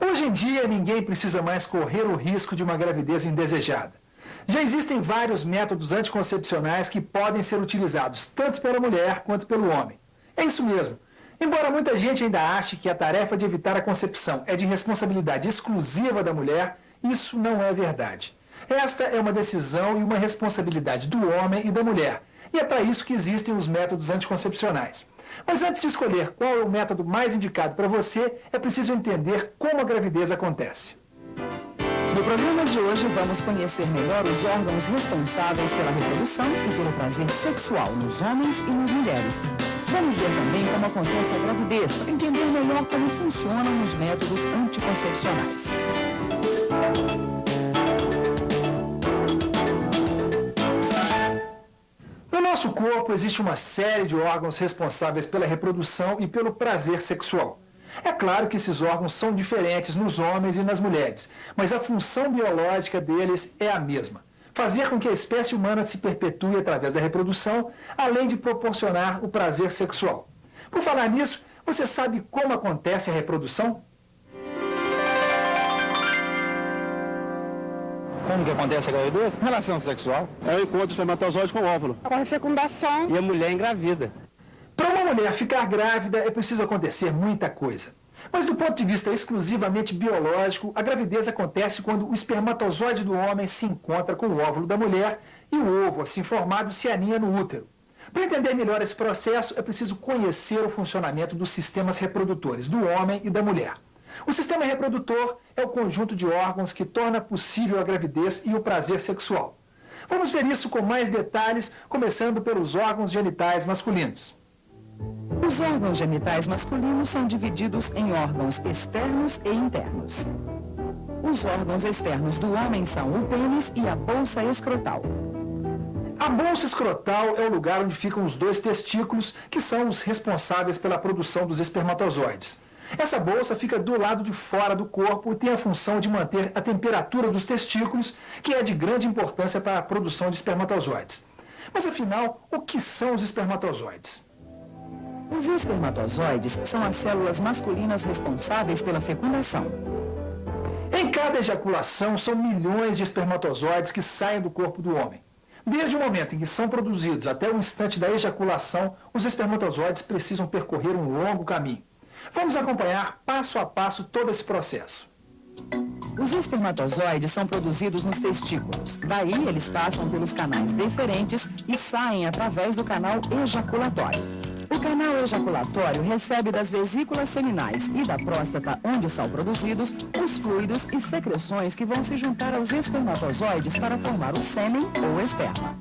Hoje em dia, ninguém precisa mais correr o risco de uma gravidez indesejada. Já existem vários métodos anticoncepcionais que podem ser utilizados tanto pela mulher quanto pelo homem. É isso mesmo. Embora muita gente ainda ache que a tarefa de evitar a concepção é de responsabilidade exclusiva da mulher, isso não é verdade. Esta é uma decisão e uma responsabilidade do homem e da mulher. E é para isso que existem os métodos anticoncepcionais. Mas antes de escolher qual é o método mais indicado para você, é preciso entender como a gravidez acontece. No programa de hoje, vamos conhecer melhor os órgãos responsáveis pela reprodução e pelo prazer sexual nos homens e nas mulheres. Vamos ver também como acontece a gravidez, para entender melhor como funcionam os métodos anticoncepcionais. No nosso corpo existe uma série de órgãos responsáveis pela reprodução e pelo prazer sexual. É claro que esses órgãos são diferentes nos homens e nas mulheres, mas a função biológica deles é a mesma: fazer com que a espécie humana se perpetue através da reprodução, além de proporcionar o prazer sexual. Por falar nisso, você sabe como acontece a reprodução? Como que acontece a gravidez? Relação sexual. É o encontro do espermatozoide com o óvulo. Ocorre a fecundação. E a mulher engravida. Para uma mulher ficar grávida, é preciso acontecer muita coisa. Mas do ponto de vista exclusivamente biológico, a gravidez acontece quando o espermatozoide do homem se encontra com o óvulo da mulher e o ovo, assim formado, se aninha no útero. Para entender melhor esse processo, é preciso conhecer o funcionamento dos sistemas reprodutores do homem e da mulher. O sistema reprodutor é o conjunto de órgãos que torna possível a gravidez e o prazer sexual. Vamos ver isso com mais detalhes, começando pelos órgãos genitais masculinos. Os órgãos genitais masculinos são divididos em órgãos externos e internos. Os órgãos externos do homem são o pênis e a bolsa escrotal. A bolsa escrotal é o lugar onde ficam os dois testículos, que são os responsáveis pela produção dos espermatozoides. Essa bolsa fica do lado de fora do corpo e tem a função de manter a temperatura dos testículos, que é de grande importância para a produção de espermatozoides. Mas afinal, o que são os espermatozoides? Os espermatozoides são as células masculinas responsáveis pela fecundação. Em cada ejaculação, são milhões de espermatozoides que saem do corpo do homem. Desde o momento em que são produzidos até o instante da ejaculação, os espermatozoides precisam percorrer um longo caminho. Vamos acompanhar passo a passo todo esse processo. Os espermatozoides são produzidos nos testículos. Daí, eles passam pelos canais deferentes e saem através do canal ejaculatório. O canal ejaculatório recebe das vesículas seminais e da próstata, onde são produzidos, os fluidos e secreções que vão se juntar aos espermatozoides para formar o sêmen ou esperma.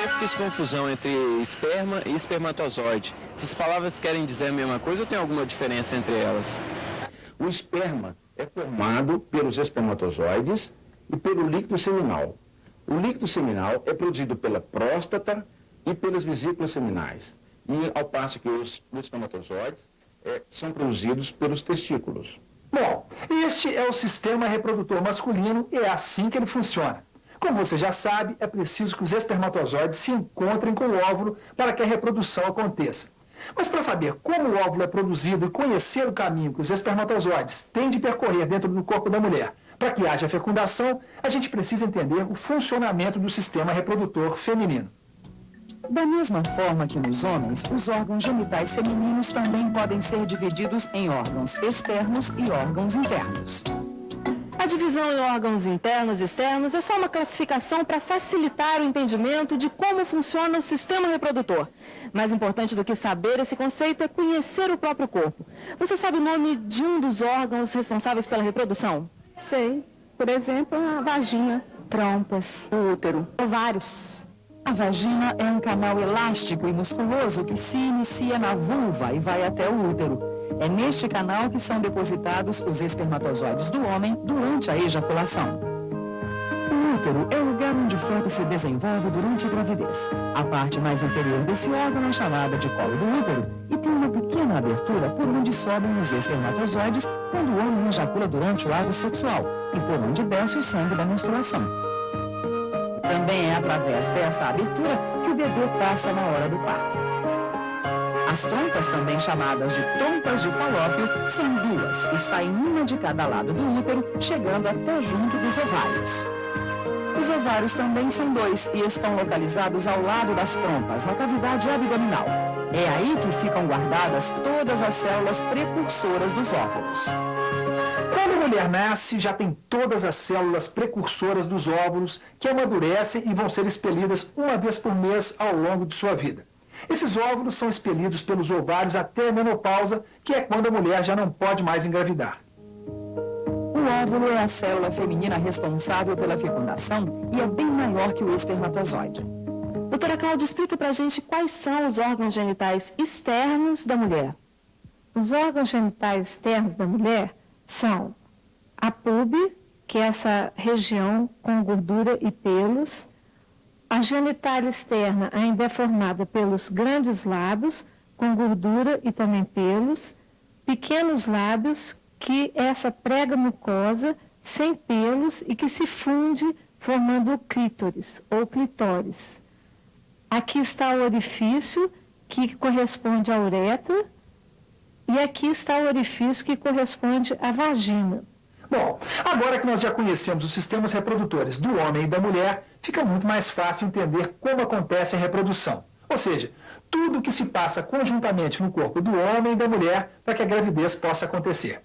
Eu fiz confusão entre esperma e espermatozoide. Essas palavras querem dizer a mesma coisa ou tem alguma diferença entre elas? O esperma é formado pelos espermatozoides e pelo líquido seminal. O líquido seminal é produzido pela próstata e pelas vesículas seminais, e ao passo que os espermatozoides são produzidos pelos testículos. Bom, Este é o sistema reprodutor masculino e é assim que ele funciona. Como você já sabe, é preciso que os espermatozoides se encontrem com o óvulo para que a reprodução aconteça. Mas para saber como o óvulo é produzido e conhecer o caminho que os espermatozoides têm de percorrer dentro do corpo da mulher para que haja fecundação, a gente precisa entender o funcionamento do sistema reprodutor feminino. Da mesma forma que nos homens, os órgãos genitais femininos também podem ser divididos em órgãos externos e órgãos internos. A divisão em órgãos internos e externos é só uma classificação para facilitar o entendimento de como funciona o sistema reprodutor. Mais importante do que saber esse conceito é conhecer o próprio corpo. Você sabe o nome de um dos órgãos responsáveis pela reprodução? Sei. Por exemplo, a vagina, trompas, O útero. ovários. A vagina é um canal elástico e musculoso que se inicia na vulva e vai até o útero. É neste canal que são depositados os espermatozoides do homem durante a ejaculação. O útero é o lugar onde o feto se desenvolve durante a gravidez. A parte mais inferior desse órgão é chamada de colo do útero e tem uma pequena abertura por onde sobem os espermatozoides quando o homem ejacula durante o ato sexual e por onde desce o sangue da menstruação. Também é através dessa abertura que o bebê passa na hora do parto. As trompas, também chamadas de trompas de Falópio, são duas e saem uma de cada lado do útero, chegando até junto dos ovários. Os ovários também são dois e estão localizados ao lado das trompas, na cavidade abdominal. É aí que ficam guardadas todas as células precursoras dos óvulos. Quando a mulher nasce, já tem todas as células precursoras dos óvulos que amadurecem e vão ser expelidas uma vez por mês ao longo de sua vida. Esses óvulos são expelidos pelos ovários até a menopausa, que é quando a mulher já não pode mais engravidar. O óvulo é a célula feminina responsável pela fecundação e é bem maior que o espermatozoide. Doutora Cláudia, explica pra gente quais são os órgãos genitais externos da mulher. Os órgãos genitais externos da mulher são a pube, que é essa região com gordura e pelos. A genitália externa ainda é formada pelos grandes lábios, com gordura e também pelos, pequenos lábios, que é essa prega mucosa, sem pelos e que se funde formando o clítoris ou clitóris. Aqui está o orifício, que corresponde à uretra, e aqui está o orifício que corresponde à vagina. Bom, agora que nós já conhecemos os sistemas reprodutores do homem e da mulher, fica muito mais fácil entender como acontece a reprodução. Ou seja, tudo o que se passa conjuntamente no corpo do homem e da mulher para que a gravidez possa acontecer.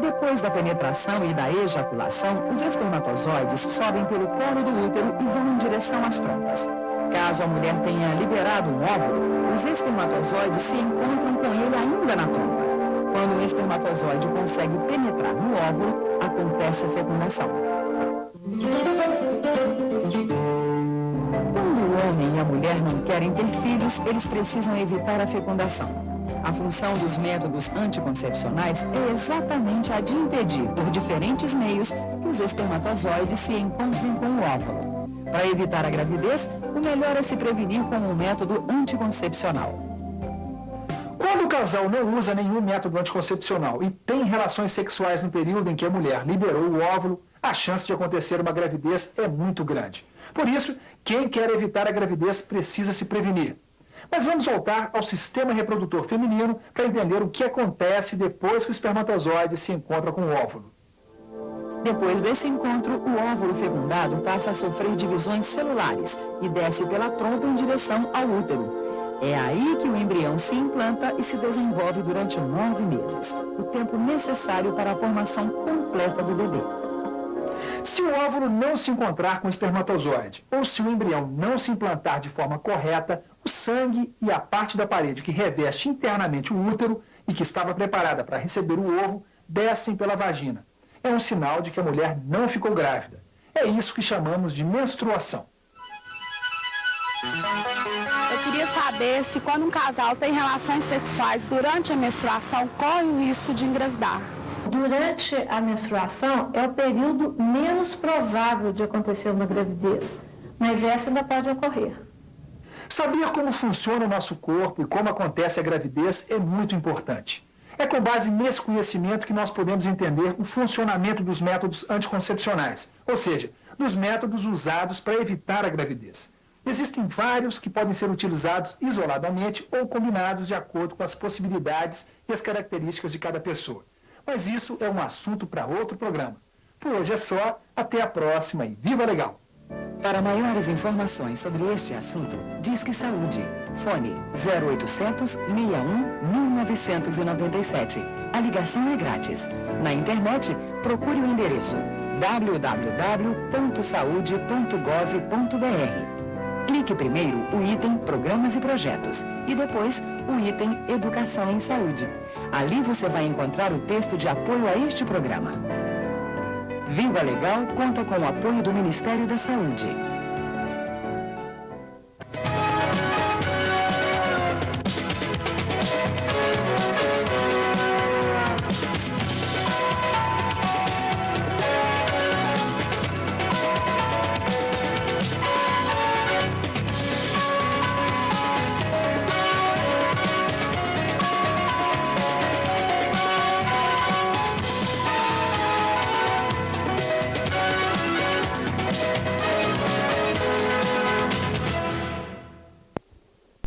Depois da penetração e da ejaculação, os espermatozoides sobem pelo colo do útero e vão em direção às trompas. Caso a mulher tenha liberado um óvulo, os espermatozoides se encontram com ele ainda na trompa. Quando o espermatozoide consegue penetrar no óvulo, acontece a fecundação. Quando o homem e a mulher não querem ter filhos, eles precisam evitar a fecundação. A função dos métodos anticoncepcionais é exatamente a de impedir, por diferentes meios, que os espermatozoides se encontrem com o óvulo. Para evitar a gravidez, o melhor é se prevenir com o método anticoncepcional. Quando o casal não usa nenhum método anticoncepcional e tem relações sexuais no período em que a mulher liberou o óvulo, a chance de acontecer uma gravidez é muito grande. Por isso, quem quer evitar a gravidez precisa se prevenir. Mas vamos voltar ao sistema reprodutor feminino para entender o que acontece depois que o espermatozoide se encontra com o óvulo. Depois desse encontro, o óvulo fecundado passa a sofrer divisões celulares e desce pela trompa em direção ao útero. É aí que o embrião se implanta e se desenvolve durante 9 meses, o tempo necessário para a formação completa do bebê. Se o óvulo não se encontrar com o espermatozoide, ou se o embrião não se implantar de forma correta, o sangue e a parte da parede que reveste internamente o útero e que estava preparada para receber o ovo, descem pela vagina. É um sinal de que a mulher não ficou grávida. É isso que chamamos de menstruação. Eu queria saber se quando um casal tem relações sexuais durante a menstruação, corre o risco de engravidar. Durante a menstruação é o período menos provável de acontecer uma gravidez, mas essa ainda pode ocorrer. Saber como funciona o nosso corpo e como acontece a gravidez é muito importante. É com base nesse conhecimento que nós podemos entender o funcionamento dos métodos anticoncepcionais, ou seja, dos métodos usados para evitar a gravidez. Existem vários que podem ser utilizados isoladamente ou combinados de acordo com as possibilidades e as características de cada pessoa. Mas isso é um assunto para outro programa. Por hoje é só, até a próxima e viva legal! Para maiores informações sobre este assunto, Disque Saúde. Fone 0800 61 1997. A ligação é grátis. Na internet, procure o endereço www.saude.gov.br. Clique primeiro o item Programas e Projetos e depois o item Educação em Saúde. Ali você vai encontrar o texto de apoio a este programa. Viva Legal conta com o apoio do Ministério da Saúde.